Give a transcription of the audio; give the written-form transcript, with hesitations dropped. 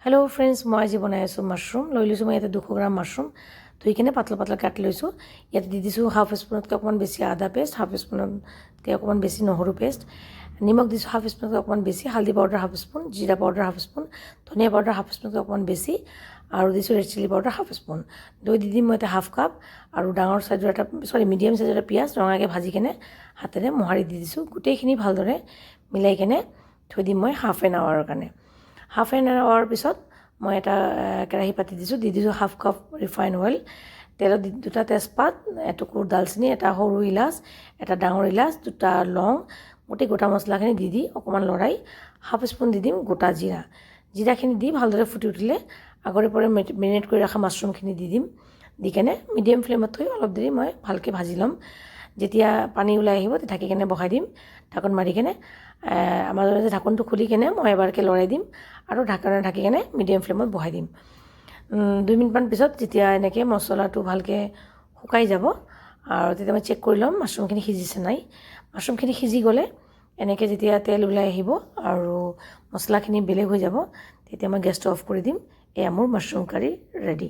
hello friends मैं आज बनाई आसो माशरूम लै लो मैं इतना 200 ग्राम माशरूम धुई किने पातला पातला काटि লৈছোঁ ইয়াতে দি দিছোঁ हाफ स्पूनतকৈ অকণমান বেছি আদা পেষ্ট हाफ स्पूनতকৈ অকণমান বেছি নহৰু পেষ্ট নিমখ দিছোঁ हाफ स्पूनতকৈ অকণমান বেছি হালধি পাউডাৰ हाफ स्पून জিৰা পাউডাৰ हाफ स्पून ধনিয়া পাউডাৰ हाफ स्पूनতকৈ অকণমান বেছি আৰু দিছোঁ red chilli powder half spoon দৈ দি দিম মই এটা হাফ কাপ আৰু ডাঙৰ সাইজৰ এটা মিডিয়াম সাইজৰ এটা পিঁয়াজ ৰঙাকৈ ভাজি কিনে হাতেৰে মোহাৰি দি দিছোঁ গোটেইখিনি ভালদৰে মিলাই কিনে থৈ দিম মই হাফ এন আৱাৰৰ কাৰণে हाफ एन आवर पिছত मैं এটা কেৰাহী পাতি দিছোঁ দি দিছোঁ हाफ কাপ ৰিফাইন অইল তেলত দুটা তেজপাত এটুকুৰ দালচিনি এটা সৰু ইলাচ এটা ডাঙৰ ইলাচ দুটা লং গোটেই গোটা মছলাখিনি দি অকণমান লৰাই हाफ स्पून দি দিম গোটা জিৰা জিৰাখিনি দি ভালদৰে ফুটি উঠিলে আগৰে পৰা মেৰিনেট কৰি ৰখা মাছৰুমখিনি দি দিম দি কেনে মিডিয়াম ফ্লেমত থৈ অলপ দেৰি মই ভালকৈ ভাজি ল'ম যেতিয়া পানী ওলাই আহিব ঢাকি কেনে বহাই দিম ঢাকন মাৰি কেনে মাজে মাজে ঢাকনটো খুলি কেনে মই এবাৰকৈ লৰাই দিম আৰু ঢাকনে ঢাকি কেনে মিডিয়াম ফ্লেমত বহাই দিম 2 মিনিটমান পিছত যেতিয়া এনেকৈ মছলাটো ভালকৈ শুকাই যাব আৰু তেতিয়া মই চেক কৰি ল'ম মাছৰুমখিনি সিজিছে নাই মাছৰুমখিনি সিজি গ'লে এনেকৈ যেতিয়া তেল ওলাই আহিব আৰু মছলাখিনি বেলেগ হৈ যাব তেতিয়া মই গেছটো অফ কৰি দিম এয়া মোৰ মাছৰুম কাৰী ৰেডি